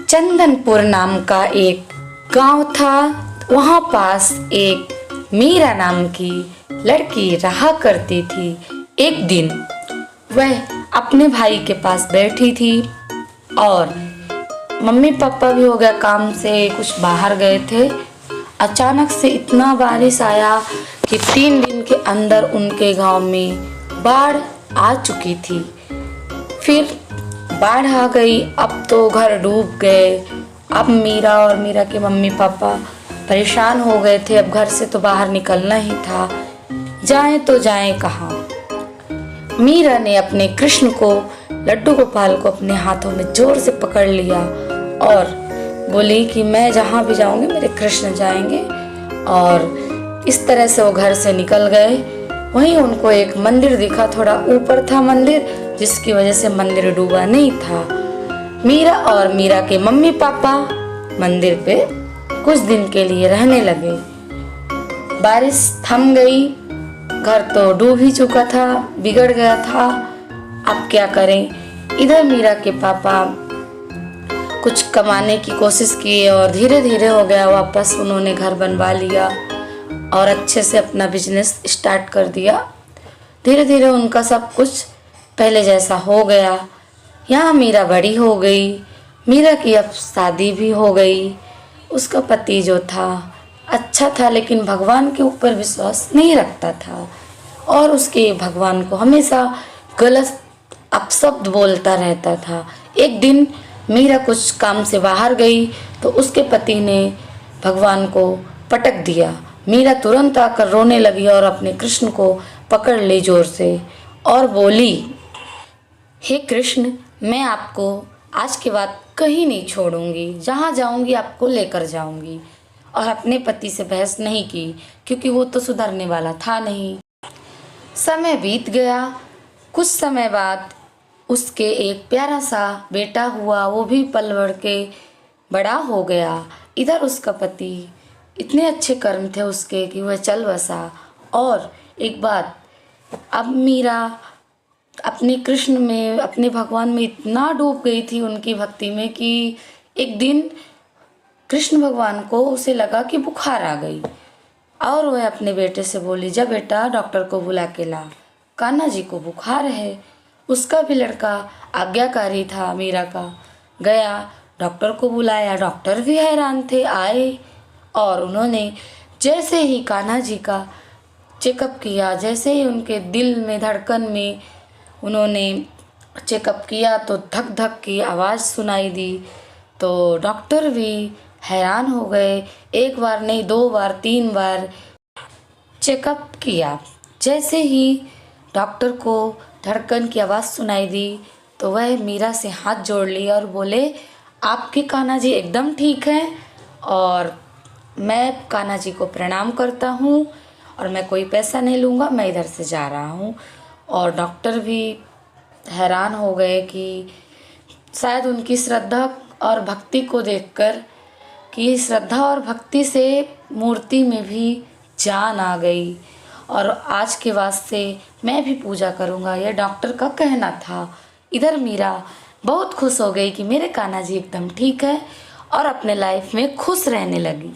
चंदनपुर नाम का एक गांव था। वहां पास एक मीरा नाम की लड़की रहा करती थी। एक दिन वह अपने भाई के पास बैठी थी और मम्मी पापा भी हो गया काम से, कुछ बाहर गए थे। अचानक से इतना बारिश आया कि 3 दिन के अंदर उनके गांव में बाढ़ आ चुकी थी। फिर बाढ़ आ गई, अब तो घर डूब गए। अब मीरा और मीरा के मम्मी पापा परेशान हो गए थे। अब घर से तो बाहर निकलना ही था, जाएं तो जाएं कहाँ। मीरा ने अपने कृष्ण को, लड्डू गोपाल को अपने हाथों में जोर से पकड़ लिया और बोली कि मैं जहाँ भी जाऊंगी मेरे कृष्ण जाएंगे। और इस तरह से वो घर से निकल गए। वहीं उनको एक मंदिर दिखा, थोड़ा ऊपर था मंदिर, जिसकी वजह से मंदिर डूबा नहीं था। मीरा और मीरा के मम्मी पापा मंदिर पे कुछ दिन के लिए रहने लगे। बारिश थम गई, घर तो डूब ही चुका था, बिगड़ गया था। अब क्या करें। इधर मीरा के पापा कुछ कमाने की कोशिश किए और धीरे धीरे हो गया वापस। उन्होंने घर बनवा लिया और अच्छे से अपना बिजनेस स्टार्ट कर दिया। धीरे धीरे उनका सब कुछ पहले जैसा हो गया। यहाँ मीरा बड़ी हो गई। मीरा की अब शादी भी हो गई। उसका पति जो था अच्छा था, लेकिन भगवान के ऊपर विश्वास नहीं रखता था और उसके भगवान को हमेशा गलत अपशब्द बोलता रहता था। एक दिन मीरा कुछ काम से बाहर गई तो उसके पति ने भगवान को पटक दिया। मीरा तुरंत आकर रोने लगी और अपने कृष्ण को पकड़ ली जोर से और बोली, हे कृष्ण, मैं आपको आज के बाद कहीं नहीं छोड़ूंगी, जहाँ जाऊंगी आपको लेकर जाऊंगी। और अपने पति से बहस नहीं की, क्योंकि वो तो सुधरने वाला था नहीं। समय बीत गया। कुछ समय बाद उसके एक प्यारा सा बेटा हुआ, वो भी पल बढ़ के बड़ा हो गया। इधर उसका पति, इतने अच्छे कर्म थे उसके कि वह चल बसा। और एक बात, अब मीरा अपने कृष्ण में, अपने भगवान में इतना डूब गई थी उनकी भक्ति में कि एक दिन कृष्ण भगवान को उसे लगा कि बुखार आ गई और वह अपने बेटे से बोली, जा बेटा डॉक्टर को बुला के ला, कान्हा जी को बुखार है। उसका भी लड़का आज्ञाकारी था मीरा का, गया डॉक्टर को बुलाया। डॉक्टर भी हैरान थे, आए और उन्होंने जैसे ही कान्हा जी का चेकअप किया, जैसे ही उनके दिल में धड़कन में उन्होंने चेकअप किया तो धक धक की आवाज़ सुनाई दी। तो डॉक्टर भी हैरान हो गए। एक बार नहीं, 2 बार 3 बार चेकअप किया। जैसे ही डॉक्टर को धड़कन की आवाज़ सुनाई दी तो वह मीरा से हाथ जोड़ लिया और बोले, आपके कान्हा जी एकदम ठीक हैं और मैं कान्हा जी को प्रणाम करता हूँ और मैं कोई पैसा नहीं लूँगा, मैं इधर से जा रहा हूँ। और डॉक्टर भी हैरान हो गए कि शायद उनकी श्रद्धा और भक्ति को देखकर, कि श्रद्धा और भक्ति से मूर्ति में भी जान आ गई और आज के बाद से मैं भी पूजा करूँगा, यह डॉक्टर का कहना था। इधर मीरा बहुत खुश हो गई कि मेरे कान्हा जी एकदम ठीक है और अपने लाइफ में खुश रहने लगी।